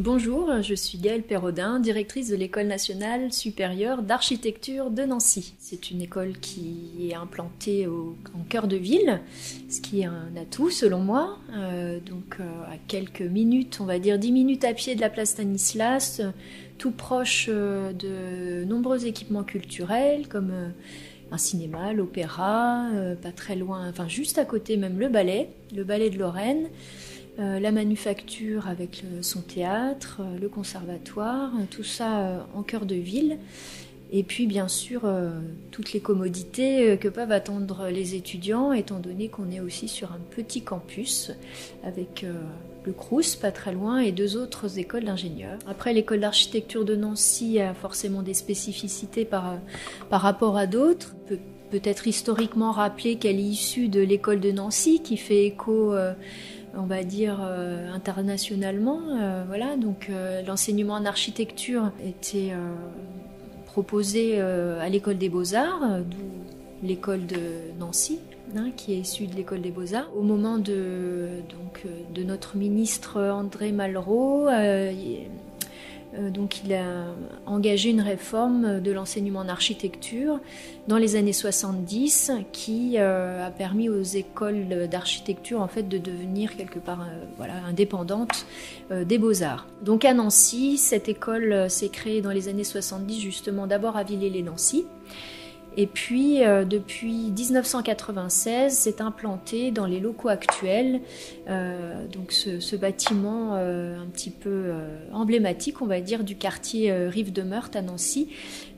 Bonjour, je suis Gaëlle Perrodin, directrice de l'École nationale supérieure d'architecture de Nancy. C'est une école qui est implantée en cœur de ville, ce qui est un atout selon moi. À quelques minutes, on va dire 10 minutes à pied de la place Stanislas, tout proche de nombreux équipements culturels comme un cinéma, l'opéra, pas très loin, enfin juste à côté même le ballet de Lorraine. La manufacture avec son théâtre, le conservatoire, tout ça en cœur de ville. Et puis bien sûr toutes les commodités que peuvent attendre les étudiants, étant donné qu'on est aussi sur un petit campus avec le Crous pas très loin et 2 autres écoles d'ingénieurs. Après, l'école d'architecture de Nancy a forcément des spécificités par rapport à d'autres. Peut-être historiquement rappeler qu'elle est issue de l'école de Nancy qui fait écho on va dire internationalement. L'enseignement en architecture était proposé à l'école des Beaux-Arts, d'où l'école de Nancy, qui est issue de l'école des Beaux-Arts. Au moment de notre ministre André Malraux, il a engagé une réforme de l'enseignement en architecture dans les années 70 qui a permis aux écoles d'architecture en fait de devenir quelque part indépendantes des Beaux-Arts. Donc à Nancy, cette école s'est créée dans les années 70 justement d'abord à Villers-lès-Nancy. Et puis, depuis 1996, c'est implanté dans les locaux actuels, ce bâtiment un petit peu emblématique, on va dire, du quartier Rive de Meurthe à Nancy,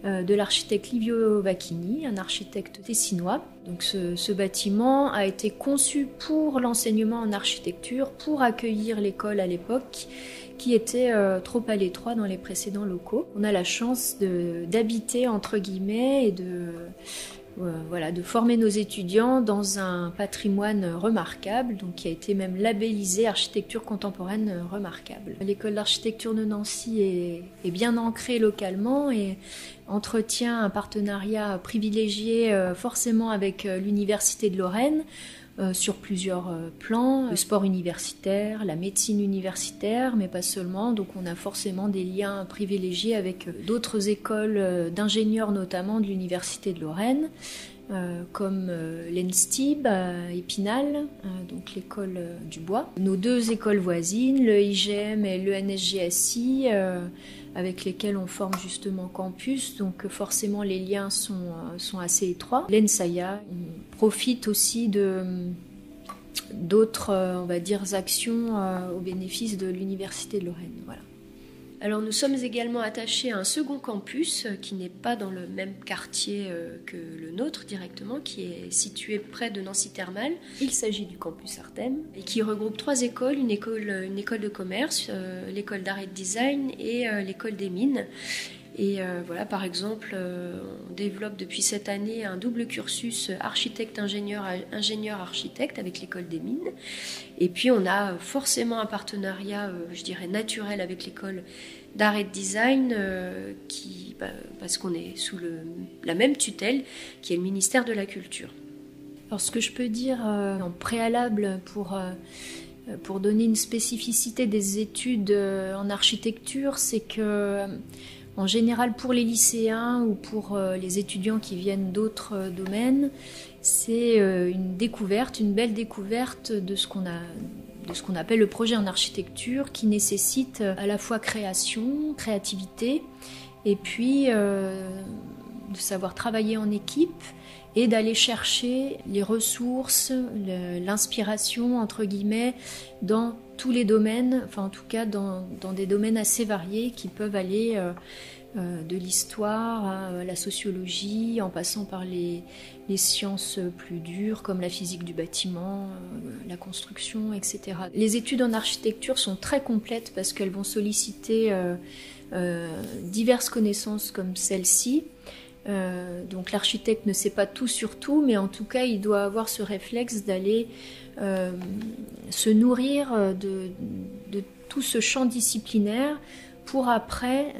de l'architecte Livio Vacchini, un architecte tessinois. Donc ce bâtiment a été conçu pour l'enseignement en architecture, pour accueillir l'école à l'époque, qui était trop à l'étroit dans les précédents locaux. On a la chance d'habiter entre guillemets et de former nos étudiants dans un patrimoine remarquable, donc qui a été même labellisé architecture contemporaine remarquable. L'école d'architecture de Nancy est bien ancrée localement et entretient un partenariat privilégié forcément avec l'Université de Lorraine, sur plusieurs plans, le sport universitaire, la médecine universitaire, mais pas seulement. Donc on a forcément des liens privilégiés avec d'autres écoles d'ingénieurs, notamment de l'Université de Lorraine, comme l'ENSTIB à Épinal, donc l'école du bois. Nos 2 écoles voisines, le IGM et le NSGSI, avec lesquels on forme justement campus, donc forcément les liens sont assez étroits. L'ENSAIA profite aussi d'autres, on va dire, actions au bénéfice de l'Université de Lorraine. Voilà. Alors nous sommes également attachés à un second campus qui n'est pas dans le même quartier que le nôtre directement, qui est situé près de Nancy Thermal. Il s'agit du campus Artem et qui regroupe 3 écoles, une école de commerce, l'école d'art et de design et l'école des mines. Et par exemple, on développe depuis cette année un double cursus architecte-ingénieur, ingénieur-architecte avec l'école des mines. Et puis on a forcément un partenariat, je dirais, naturel avec l'école d'art et de design, parce qu'on est sous la même tutelle, qui est le ministère de la Culture. Alors ce que je peux dire en préalable pour donner une spécificité des études en architecture, c'est que en général, pour les lycéens ou pour les étudiants qui viennent d'autres domaines, c'est une belle découverte de ce qu'on appelle le projet en architecture, qui nécessite à la fois créativité, et puis de savoir travailler en équipe et d'aller chercher les ressources, l'inspiration, entre guillemets, dans tous les domaines, enfin en tout cas dans des domaines assez variés qui peuvent aller de l'histoire à la sociologie, en passant par les sciences plus dures comme la physique du bâtiment, la construction, etc. Les études en architecture sont très complètes parce qu'elles vont solliciter diverses connaissances comme celle-ci. Donc l'architecte ne sait pas tout sur tout, mais en tout cas il doit avoir ce réflexe d'aller se nourrir de tout ce champ disciplinaire pour après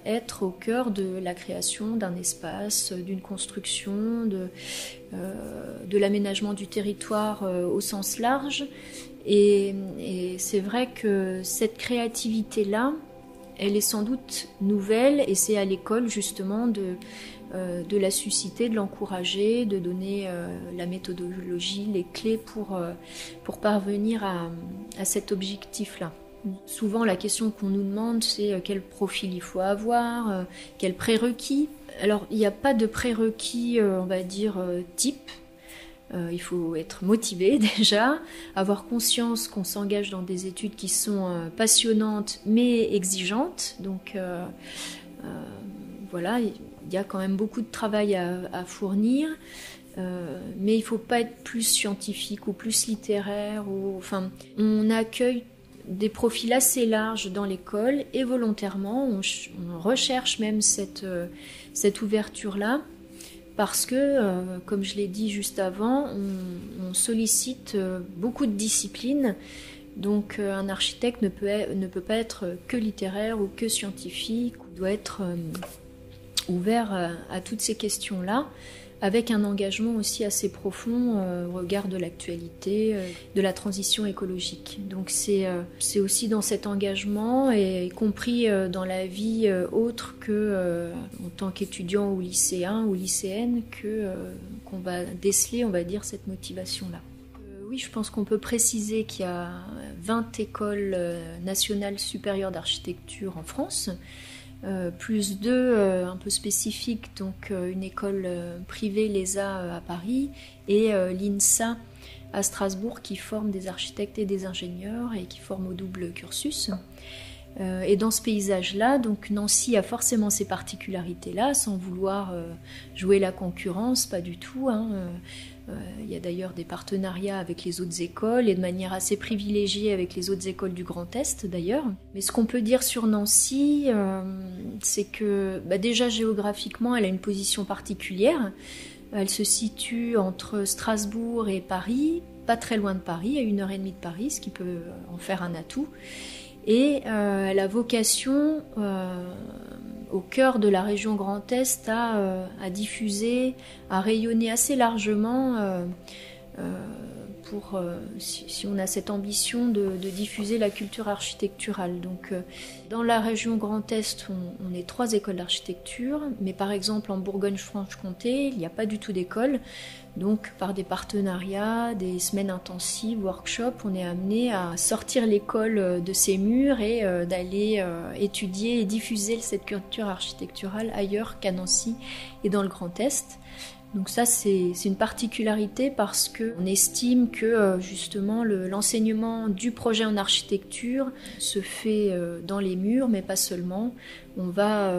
être au cœur de la création d'un espace, d'une construction, de l'aménagement du territoire au sens large. Et c'est vrai que cette créativité-là, elle est sans doute nouvelle, et c'est à l'école justement de la susciter, de l'encourager, de donner la méthodologie, les clés pour parvenir à cet objectif-là. Souvent, la question qu'on nous demande, c'est quel profil il faut avoir, quel prérequis. Alors, il n'y a pas de prérequis, on va dire, type. Il faut être motivé déjà, avoir conscience qu'on s'engage dans des études qui sont passionnantes mais exigeantes. Donc, voilà, il y a quand même beaucoup de travail à fournir. Mais il ne faut pas être plus scientifique ou plus littéraire. Enfin, on accueille des profils assez larges dans l'école et volontairement, on recherche même cette ouverture-là parce que, comme je l'ai dit juste avant, on sollicite beaucoup de disciplines. Donc un architecte ne peut pas être que littéraire ou que scientifique, il doit être ouvert à toutes ces questions-là, avec un engagement aussi assez profond au regard de l'actualité, de la transition écologique. Donc c'est aussi dans cet engagement, et y compris dans la vie autre que en tant qu'étudiant ou lycéen ou lycéenne, qu'on va déceler, on va dire, cette motivation-là. Oui, je pense qu'on peut préciser qu'il y a 20 écoles nationales supérieures d'architecture en France, plus 2 un peu spécifiques, donc une école privée, l'ESA à Paris, et l'INSA à Strasbourg, qui forme des architectes et des ingénieurs et qui forme au double cursus. Et dans ce paysage-là, donc Nancy a forcément ces particularités-là, sans vouloir jouer la concurrence, pas du tout, hein. Il y a d'ailleurs des partenariats avec les autres écoles et de manière assez privilégiée avec les autres écoles du Grand Est d'ailleurs. Mais ce qu'on peut dire sur Nancy, c'est que déjà géographiquement, elle a une position particulière. Elle se situe entre Strasbourg et Paris, pas très loin de Paris, à 1h30 de Paris, ce qui peut en faire un atout. Et elle a vocation, au cœur de la région Grand Est, à diffuser, à rayonner assez largement si on a cette ambition de diffuser la culture architecturale. Donc, dans la région Grand Est, on est 3 écoles d'architecture, mais par exemple en Bourgogne-Franche-Comté, il n'y a pas du tout d'école. Donc, par des partenariats, des semaines intensives, workshops, on est amené à sortir l'école de ses murs et d'aller étudier et diffuser cette culture architecturale ailleurs qu'à Nancy et dans le Grand Est. Donc ça, c'est une particularité parce qu'on estime que justement l'enseignement du projet en architecture se fait dans les murs, mais pas seulement. On va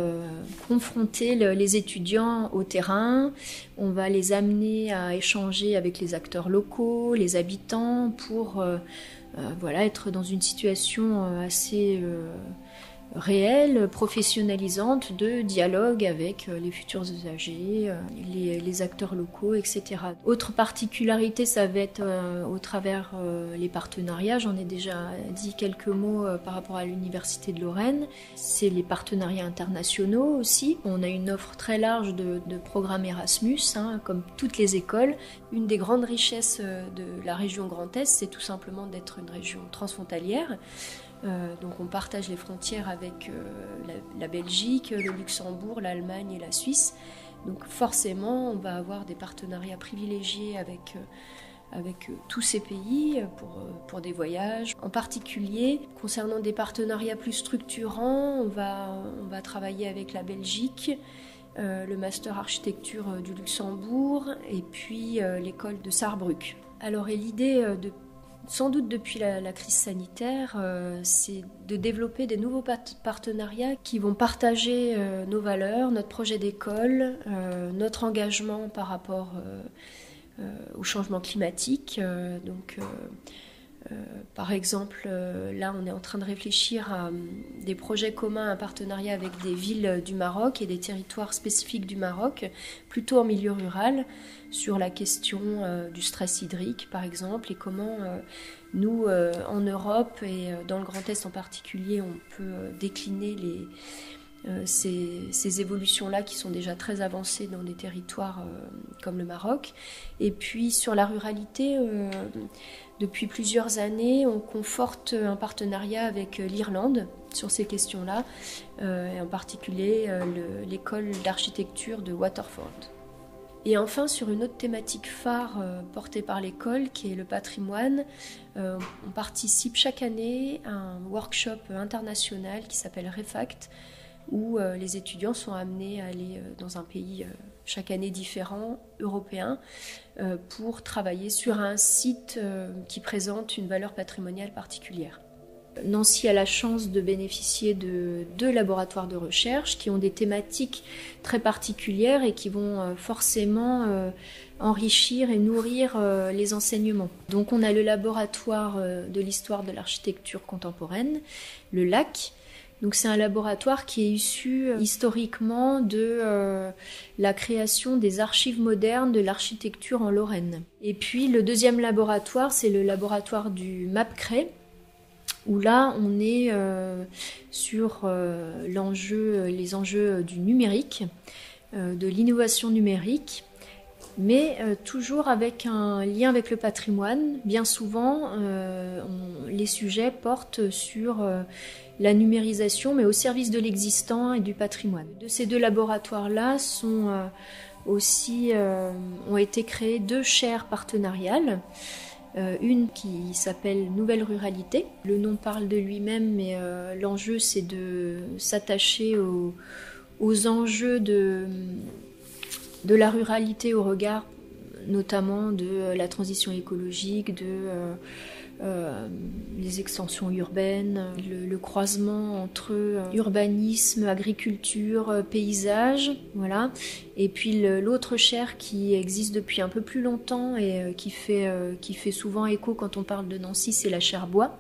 confronter les étudiants au terrain, on va les amener à échanger avec les acteurs locaux, les habitants, pour être dans une situation assez réelle, professionnalisante, de dialogue avec les futurs usagers, les acteurs locaux, etc. Autre particularité, ça va être au travers les partenariats. J'en ai déjà dit quelques mots par rapport à l'Université de Lorraine. C'est les partenariats internationaux aussi. On a une offre très large de programmes Erasmus, comme toutes les écoles. Une des grandes richesses de la région Grand Est, c'est tout simplement d'être une région transfrontalière. Donc on partage les frontières avec la Belgique, le Luxembourg, l'Allemagne et la Suisse. Donc forcément, on va avoir des partenariats privilégiés avec tous ces pays pour des voyages. En particulier, concernant des partenariats plus structurants, on va travailler avec la Belgique, le Master Architecture du Luxembourg et puis l'école de Sarrebruck. Alors, et l'idée sans doute depuis la crise sanitaire, c'est de développer des nouveaux partenariats qui vont partager nos valeurs, notre projet d'école, notre engagement par rapport au changement climatique. Donc Par exemple, là, on est en train de réfléchir à des projets communs, un partenariat avec des villes du Maroc et des territoires spécifiques du Maroc, plutôt en milieu rural, sur la question du stress hydrique, par exemple, et comment nous, en Europe et dans le Grand Est en particulier, on peut décliner ces évolutions-là qui sont déjà très avancées dans des territoires comme le Maroc. Et puis sur la ruralité, depuis plusieurs années, on conforte un partenariat avec l'Irlande sur ces questions-là, et en particulier l'école d'architecture de Waterford. Et enfin, sur une autre thématique phare portée par l'école, qui est le patrimoine, on participe chaque année à un workshop international qui s'appelle REFACT, où les étudiants sont amenés à aller dans un pays chaque année différent, européen, pour travailler sur un site qui présente une valeur patrimoniale particulière. Nancy a la chance de bénéficier de 2 laboratoires de recherche qui ont des thématiques très particulières et qui vont forcément enrichir et nourrir les enseignements. Donc on a le laboratoire de l'histoire de l'architecture contemporaine, le LAC. Donc c'est un laboratoire qui est issu historiquement de la création des archives modernes de l'architecture en Lorraine. Et puis le deuxième laboratoire, c'est le laboratoire du MAPCRE, où là on est sur les enjeux du numérique, de l'innovation numérique, mais toujours avec un lien avec le patrimoine. Bien souvent, les sujets portent sur la numérisation, mais au service de l'existant et du patrimoine. De ces 2 laboratoires-là ont été créées 2 chaires partenariales. Une qui s'appelle Nouvelle Ruralité. Le nom parle de lui-même, mais l'enjeu c'est de s'attacher aux enjeux de la ruralité au regard notamment de la transition écologique, les extensions urbaines, le croisement entre urbanisme, agriculture, paysage, voilà. Et puis l'autre chaire qui existe depuis un peu plus longtemps et qui fait souvent écho quand on parle de Nancy, c'est la chaire bois.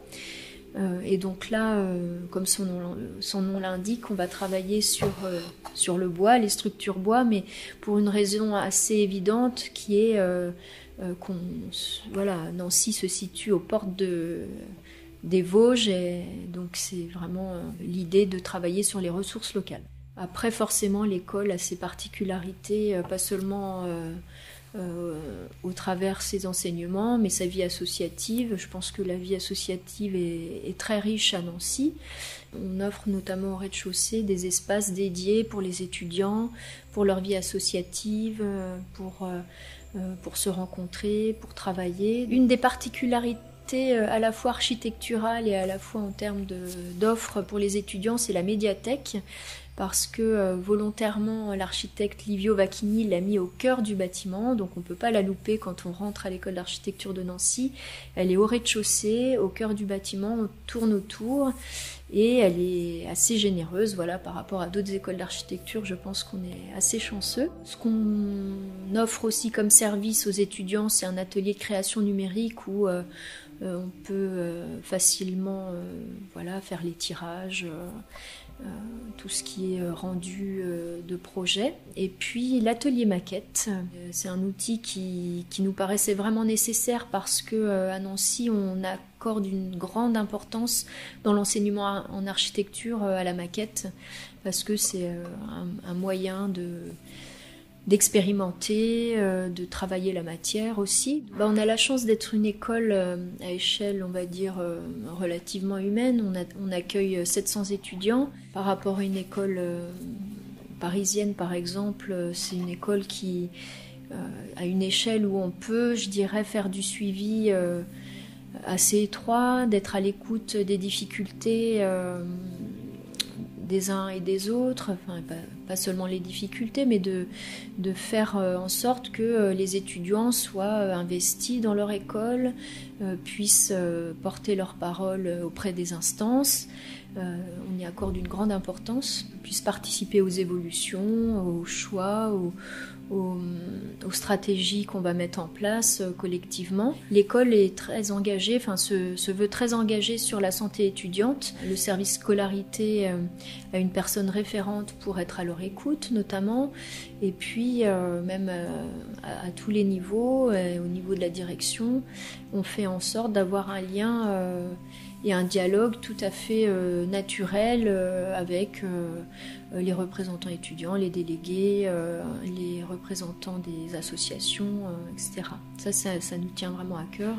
Et donc là, comme son nom l'indique, on va travailler sur le bois, les structures bois, mais pour une raison assez évidente qui est Nancy se situe aux portes des Vosges, et donc c'est vraiment l'idée de travailler sur les ressources locales. Après, forcément, l'école a ses particularités, pas seulement au travers ses enseignements, mais sa vie associative. Je pense que la vie associative est très riche à Nancy. On offre notamment au rez-de-chaussée des espaces dédiés pour les étudiants, pour leur vie associative, pour se rencontrer, pour travailler. Une des particularités à la fois architecturale et à la fois en termes d'offres pour les étudiants, c'est la médiathèque, parce que volontairement l'architecte Livio Vacchini l'a mis au cœur du bâtiment, donc on ne peut pas la louper quand on rentre à l'école d'architecture de Nancy. Elle est au rez-de-chaussée, au cœur du bâtiment, on tourne autour, et elle est assez généreuse, voilà, par rapport à d'autres écoles d'architecture. Je pense qu'on est assez chanceux. Ce qu'on offre aussi comme service aux étudiants, c'est un atelier de création numérique où on peut facilement faire les tirages, tout ce qui est rendu de projet. Et puis l'atelier maquette, c'est un outil qui nous paraissait vraiment nécessaire parce qu'à Nancy, on accorde une grande importance dans l'enseignement en architecture à la maquette, parce que c'est un moyen d'expérimenter, de travailler la matière aussi. On a la chance d'être une école à échelle, on va dire, relativement humaine. On accueille 700 étudiants. Par rapport à une école parisienne, par exemple, c'est une école qui a une échelle où on peut, je dirais, faire du suivi assez étroit, d'être à l'écoute des difficultés des uns et des autres, enfin pas seulement les difficultés, mais de faire en sorte que les étudiants soient investis dans leur école, puissent porter leur parole auprès des instances. On y accorde une grande importance, puissent participer aux évolutions, aux choix, aux stratégies qu'on va mettre en place collectivement. L'école est très engagée, se veut très engagée sur la santé étudiante. Le service scolarité a une personne référente pour être à leur écoute notamment, et puis même à tous les niveaux, au niveau de la direction, on fait en sorte d'avoir un lien et un dialogue tout à fait naturel avec les représentants étudiants, les délégués, les représentants des associations, etc. Ça nous tient vraiment à cœur,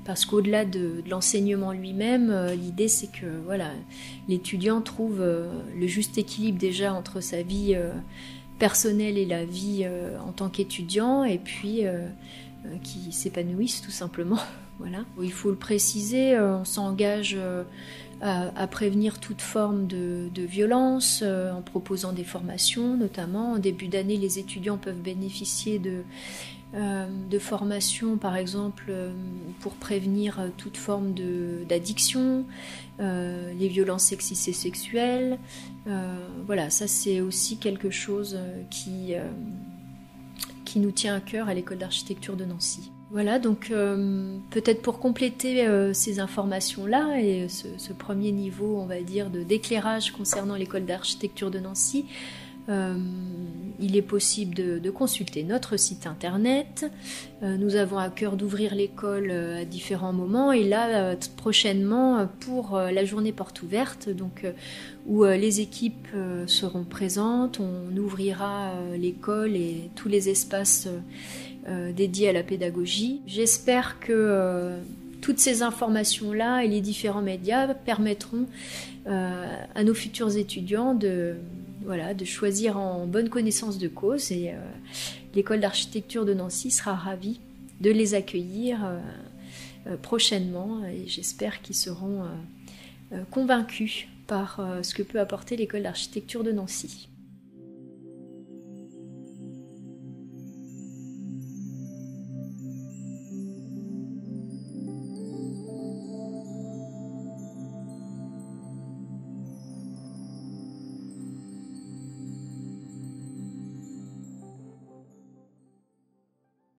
parce qu'au-delà de l'enseignement lui-même, l'idée c'est que l'étudiant trouve le juste équilibre déjà entre sa vie personnelle et la vie en tant qu'étudiant, et puis qui s'épanouissent tout simplement. Voilà. Il faut le préciser, on s'engage à prévenir toute forme de violence en proposant des formations, notamment. En début d'année, les étudiants peuvent bénéficier de formations, par exemple, pour prévenir toute forme d'addiction, les violences sexistes et sexuelles. Voilà, ça c'est aussi quelque chose qui nous tient à cœur à l'école d'architecture de Nancy. Voilà, donc peut-être pour compléter ces informations-là et ce premier niveau, on va dire, d'éclairage concernant l'école d'architecture de Nancy, il est possible de consulter notre site internet. Nous avons à cœur d'ouvrir l'école à différents moments, et là prochainement pour la journée porte ouverte, donc où les équipes seront présentes, on ouvrira l'école et tous les espaces dédiés à la pédagogie. J'espère que toutes ces informations-là et les différents médias permettront à nos futurs étudiants de choisir en bonne connaissance de cause, et l'école d'architecture de Nancy sera ravie de les accueillir prochainement, et j'espère qu'ils seront convaincus par ce que peut apporter l'école d'architecture de Nancy.